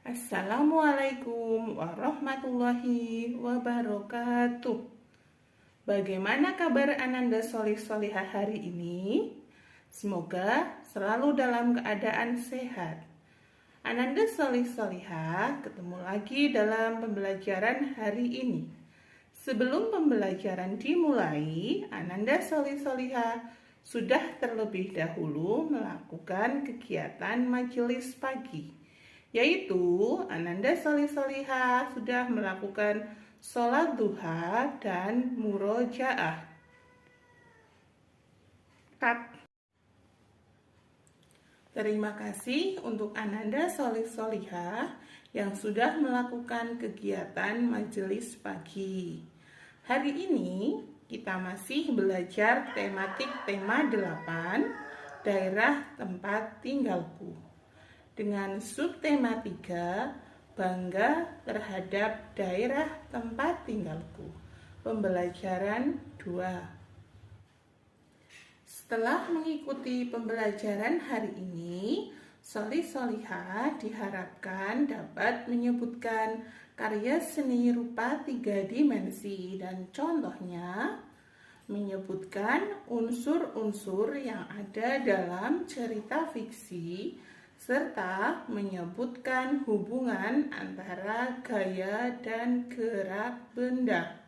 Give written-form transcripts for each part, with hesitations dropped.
Assalamualaikum warahmatullahi wabarakatuh. Bagaimana kabar Ananda Solih Solihah hari ini? Semoga selalu dalam keadaan sehat. Ananda Solih Solihah ketemu lagi dalam pembelajaran hari ini. Sebelum pembelajaran dimulai, Ananda Solih Solihah sudah terlebih dahulu melakukan kegiatan majelis pagi, yaitu Ananda Solih Solihah sudah melakukan sholat duha dan murojaah. Terima kasih untuk Ananda Solih Solihah yang sudah melakukan kegiatan majelis pagi. Hari ini kita masih belajar tematik tema 8, daerah tempat tinggalku, dengan subtema 3, bangga terhadap daerah tempat tinggalku. Pembelajaran 2. Setelah mengikuti pembelajaran hari ini, Solih Solihah diharapkan dapat menyebutkan karya seni rupa 3 dimensi dan contohnya menyebutkan unsur-unsur yang ada dalam cerita fiksi serta menyebutkan hubungan antara gaya dan gerak benda.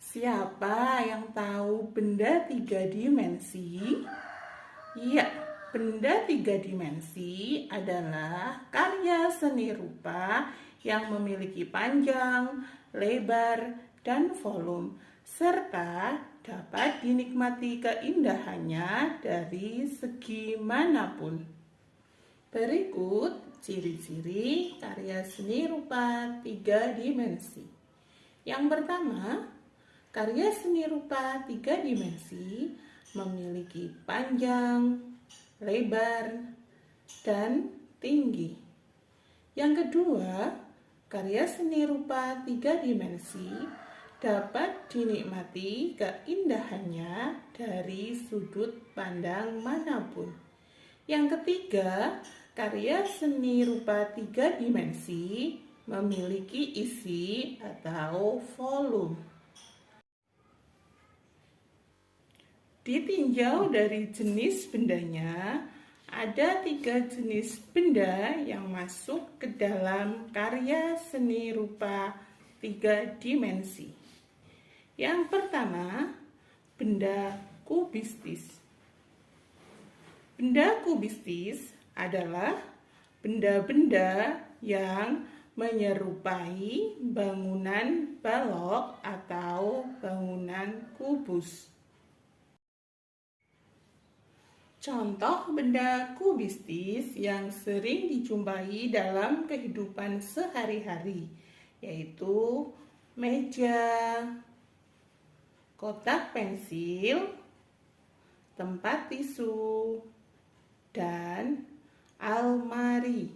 Siapa yang tahu benda 3 dimensi? Ya, benda 3 dimensi adalah karya seni rupa yang memiliki panjang, lebar, dan volume, serta dapat dinikmati keindahannya dari segi manapun. Berikut ciri-ciri karya seni rupa 3 dimensi. Yang pertama, karya seni rupa 3 dimensi memiliki panjang, lebar, dan tinggi. Yang kedua, karya seni rupa 3 dimensi dapat dinikmati keindahannya dari sudut pandang manapun. Yang ketiga, karya seni rupa 3 dimensi memiliki isi atau volume. Ditinjau dari jenis bendanya, ada 3 jenis benda yang masuk ke dalam karya seni rupa 3 dimensi. Yang pertama, benda kubistis. Benda kubistis adalah benda-benda yang menyerupai bangunan balok atau bangunan kubus. Contoh benda kubistis yang sering dijumpai dalam kehidupan sehari-hari yaitu meja, kotak pensil, tempat tisu, dan almari.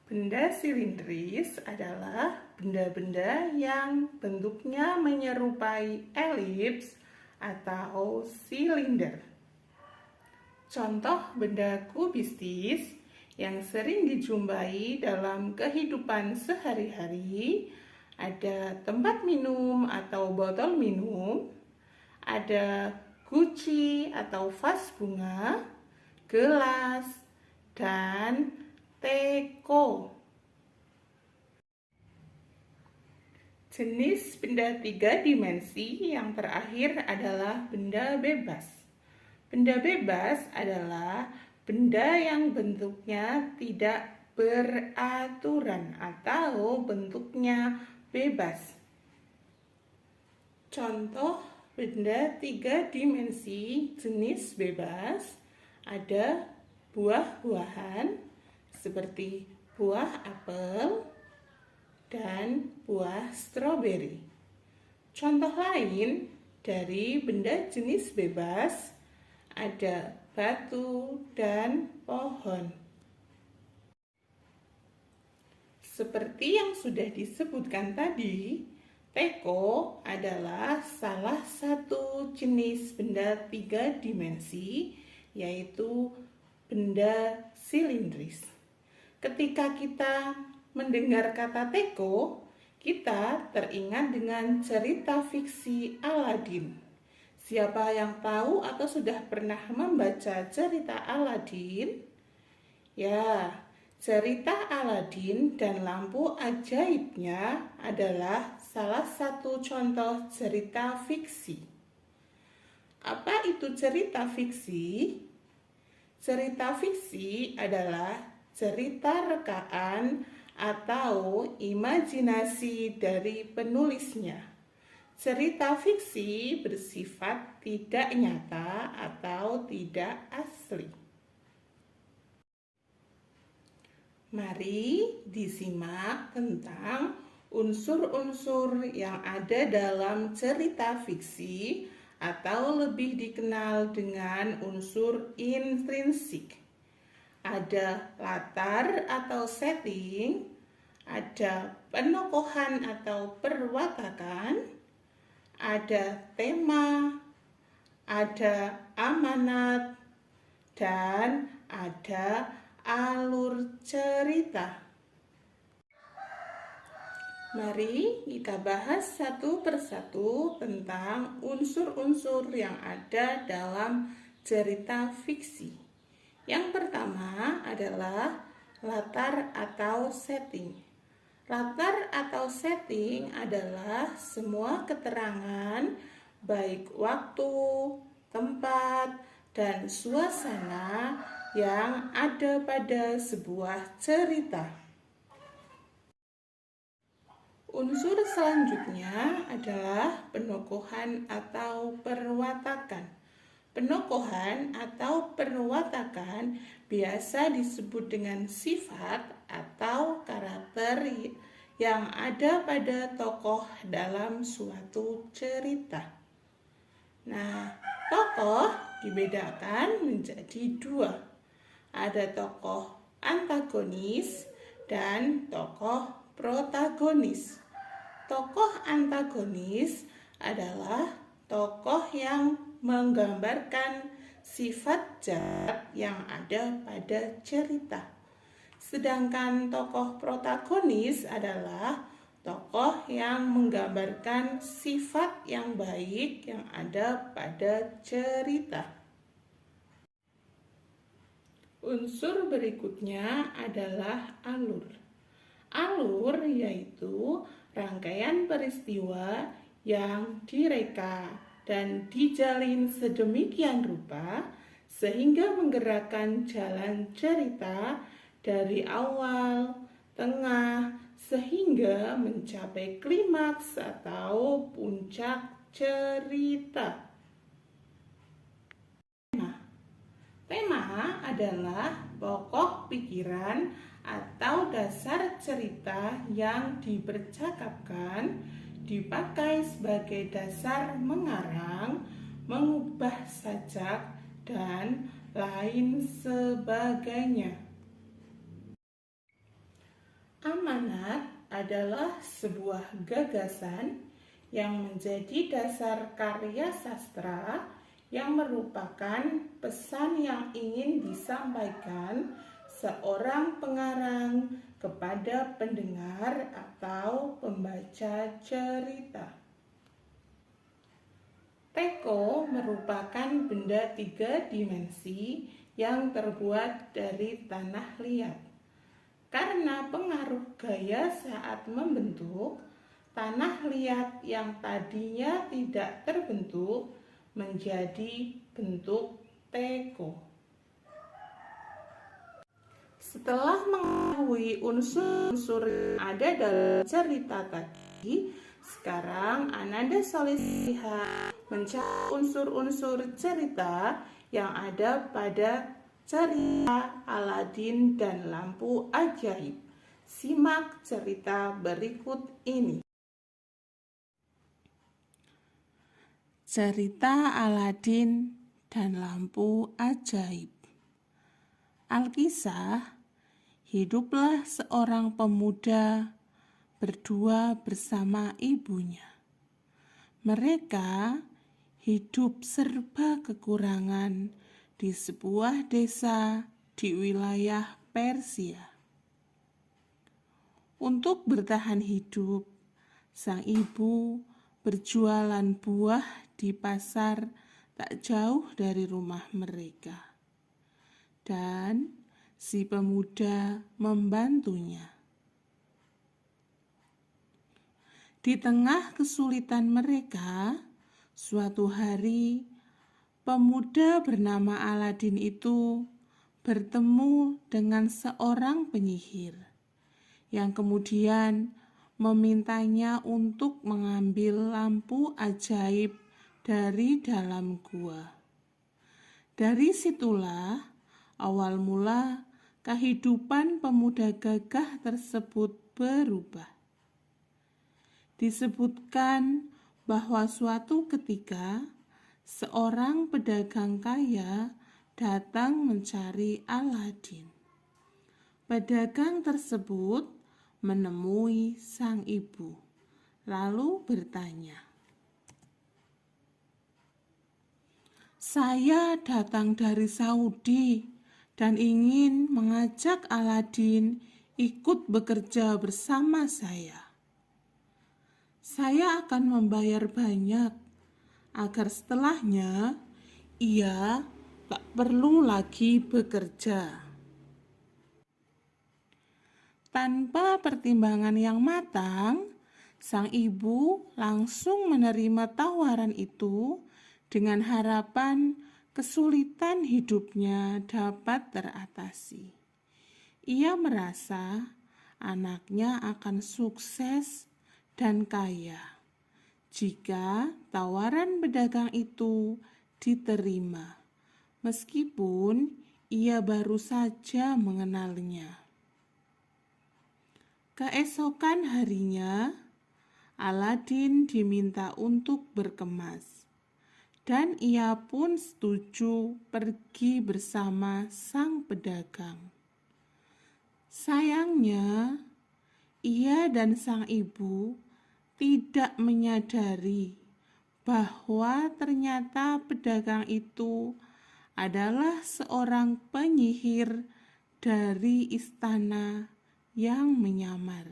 Benda silindris adalah benda-benda yang bentuknya menyerupai elips atau silinder. Contoh benda kubistis yang sering dijumpai dalam kehidupan sehari-hari ada tempat minum atau botol minum, ada guci atau vas bunga, gelas, dan teko. Jenis benda 3 dimensi yang terakhir adalah benda bebas. Benda bebas adalah benda yang bentuknya tidak beraturan atau bentuknya bebas. Contoh benda 3 dimensi jenis bebas ada buah-buahan seperti buah apel dan buah stroberi. Contoh lain dari benda jenis bebas ada batu dan pohon. Seperti yang sudah disebutkan tadi, Teko adalah salah satu jenis benda 3 dimensi, yaitu benda silindris. Ketika kita mendengar kata teko, kita teringat dengan cerita fiksi Aladin. Siapa yang tahu atau sudah pernah membaca cerita Aladin? Ya, cerita Aladin dan lampu ajaibnya adalah salah satu contoh cerita fiksi. Apa itu cerita fiksi? Cerita fiksi adalah cerita rekaan atau imajinasi dari penulisnya. Cerita fiksi bersifat tidak nyata atau tidak asli. Mari disimak tentang unsur-unsur yang ada dalam cerita fiksi atau lebih dikenal dengan unsur intrinsik. Ada latar atau setting, ada penokohan atau perwatakan, ada tema, ada amanat, dan ada alur cerita. Mari kita bahas satu persatu tentang unsur-unsur yang ada dalam cerita fiksi. Yang pertama adalah latar atau setting. Latar atau setting adalah semua keterangan, baik waktu, tempat, dan suasana yang ada pada sebuah cerita. Unsur selanjutnya adalah penokohan atau perwatakan. Penokohan atau perwatakan biasa disebut dengan sifat atau karakter yang ada pada tokoh dalam suatu cerita. Nah, tokoh dibedakan menjadi dua. Ada tokoh antagonis dan tokoh protagonis. Tokoh antagonis adalah tokoh yang menggambarkan sifat jahat yang ada pada cerita. Sedangkan tokoh protagonis adalah tokoh yang menggambarkan sifat yang baik yang ada pada cerita. Unsur berikutnya adalah alur. Alur yaitu rangkaian peristiwa yang direka dan dijalin sedemikian rupa sehingga menggerakkan jalan cerita dari awal, tengah, sehingga mencapai klimaks atau puncak cerita. Tema adalah pokok pikiran atau dasar cerita yang dipercakapkan, dipakai sebagai dasar mengarang, mengubah sajak, dan lain sebagainya. Amanat adalah sebuah gagasan yang menjadi dasar karya sastra yang merupakan pesan yang ingin disampaikan seorang pengarang kepada pendengar atau pembaca cerita. Teko merupakan benda 3 dimensi yang terbuat dari tanah liat. Karena pengaruh gaya saat membentuk, tanah liat yang tadinya tidak terbentuk menjadi bentuk teko. Setelah mengetahui unsur-unsur yang ada dalam cerita tadi, sekarang Ananda Solihah mencari unsur-unsur cerita yang ada pada cerita Aladin dan lampu ajaib. Simak cerita berikut ini. Cerita Aladin dan lampu ajaib. Alkisah, hiduplah seorang pemuda berdua bersama ibunya. Mereka hidup serba kekurangan di sebuah desa di wilayah Persia. Untuk bertahan hidup, sang ibu berjualan buah di pasar tak jauh dari rumah mereka. Dan si pemuda membantunya. Di tengah kesulitan mereka, suatu hari pemuda bernama Aladin itu bertemu dengan seorang penyihir yang kemudian memintanya untuk mengambil lampu ajaib dari dalam gua. Dari situlah awal mula kehidupan pemuda gagah tersebut berubah. Disebutkan bahwa suatu ketika seorang pedagang kaya datang mencari Aladin. Pedagang tersebut menemui sang ibu, lalu bertanya, "Saya datang dari Saudi dan ingin mengajak Aladin ikut bekerja bersama saya. Saya akan membayar banyak agar setelahnya ia tak perlu lagi bekerja." Tanpa pertimbangan yang matang, sang ibu langsung menerima tawaran itu dengan harapan kesulitan hidupnya dapat teratasi. Ia merasa anaknya akan sukses dan kaya jika tawaran pedagang itu diterima, meskipun ia baru saja mengenalnya. Keesokan harinya, Aladin diminta untuk berkemas, dan ia pun setuju pergi bersama sang pedagang. Sayangnya, ia dan sang ibu tidak menyadari bahwa ternyata pedagang itu adalah seorang penyihir dari istana yang menyamar.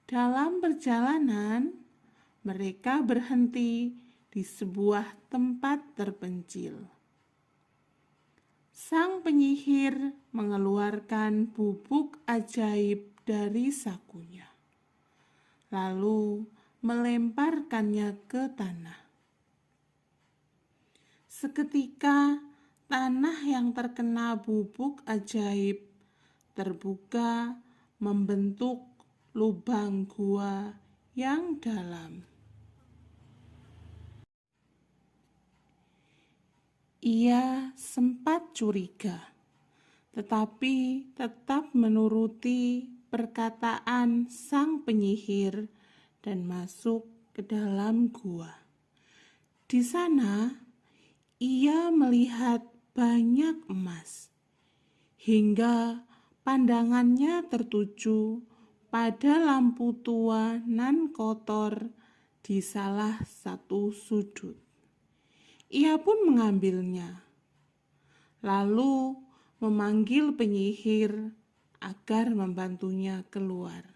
Dalam perjalanan, mereka berhenti di sebuah tempat terpencil. Sang penyihir mengeluarkan bubuk ajaib dari sakunya, lalu melemparkannya ke tanah. Seketika, tanah yang terkena bubuk ajaib terbuka membentuk lubang gua yang dalam. Ia sempat curiga, tetapi tetap menuruti perkataan sang penyihir dan masuk ke dalam gua. Di sana, ia melihat banyak emas, hingga pandangannya tertuju pada lampu tua nan kotor di salah satu sudut. Ia pun mengambilnya, lalu memanggil penyihir agar membantunya keluar.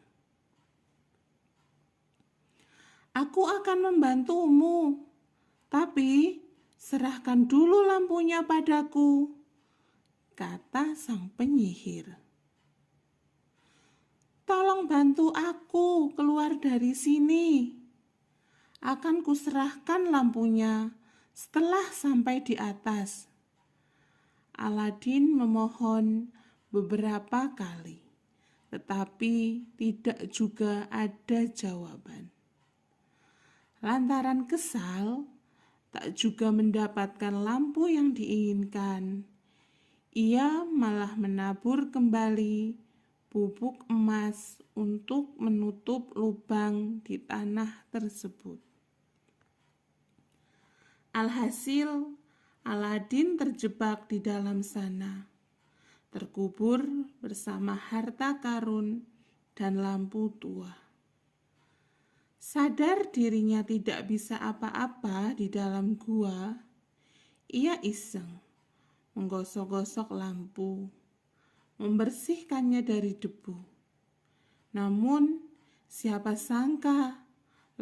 "Aku akan membantumu, tapi serahkan dulu lampunya padaku," kata sang penyihir. "Tolong bantu aku keluar dari sini. Akan kuserahkan lampunya setelah sampai di atas." Aladin memohon beberapa kali, tetapi tidak juga ada jawaban. Lantaran kesal, tak juga mendapatkan lampu yang diinginkan, ia malah menabur kembali bubuk emas untuk menutup lubang di tanah tersebut. Alhasil, Aladin terjebak di dalam sana, terkubur bersama harta karun dan lampu tua. Sadar dirinya tidak bisa apa-apa di dalam gua, ia iseng menggosok-gosok lampu, membersihkannya dari debu. Namun, siapa sangka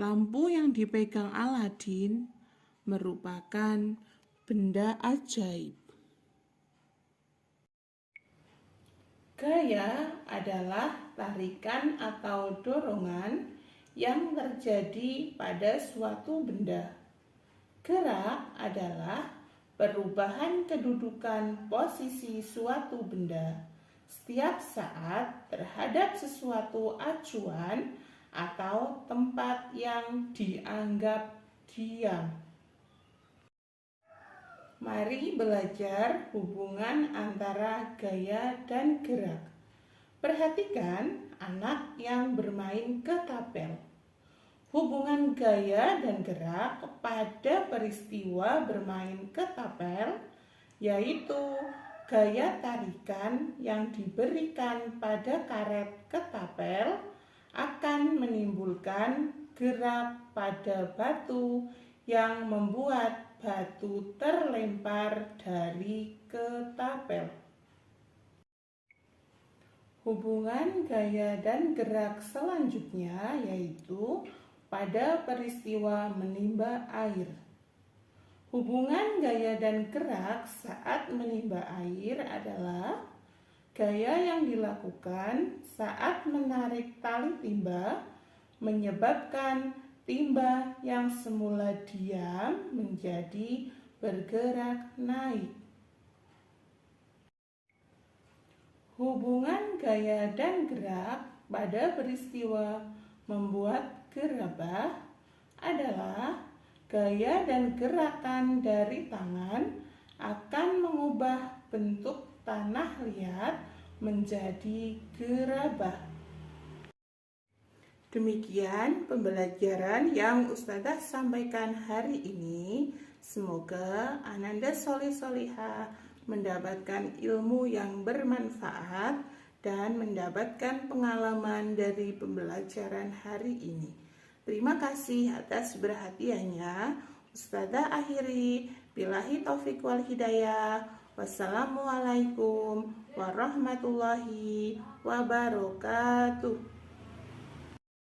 lampu yang dipegang Aladin merupakan benda ajaib. Gaya adalah tarikan atau dorongan yang terjadi pada suatu benda. Gerak adalah perubahan kedudukan posisi suatu benda setiap saat terhadap sesuatu acuan atau tempat yang dianggap diam. Mari belajar hubungan antara gaya dan gerak. Perhatikan anak yang bermain ketapel. Hubungan gaya dan gerak pada peristiwa bermain ketapel yaitu gaya tarikan yang diberikan pada karet ketapel akan menimbulkan gerak pada batu yang membuat batu terlempar dari ketapel. Hubungan gaya dan gerak selanjutnya yaitu pada peristiwa menimba air. Hubungan gaya dan gerak saat menimba air adalah gaya yang dilakukan saat menarik tali timba menyebabkan timba yang semula diam menjadi bergerak naik. Hubungan gaya dan gerak pada peristiwa membuat gerabah adalah gaya dan gerakan dari tangan akan mengubah bentuk tanah liat menjadi gerabah. Demikian pembelajaran yang Ustazah sampaikan hari ini. Semoga Ananda solih-solihah mendapatkan ilmu yang bermanfaat dan mendapatkan pengalaman dari pembelajaran hari ini. Terima kasih atas perhatiannya. Ustazah akhiri, billahi taufiq wal hidayah. Wassalamualaikum warahmatullahi wabarakatuh.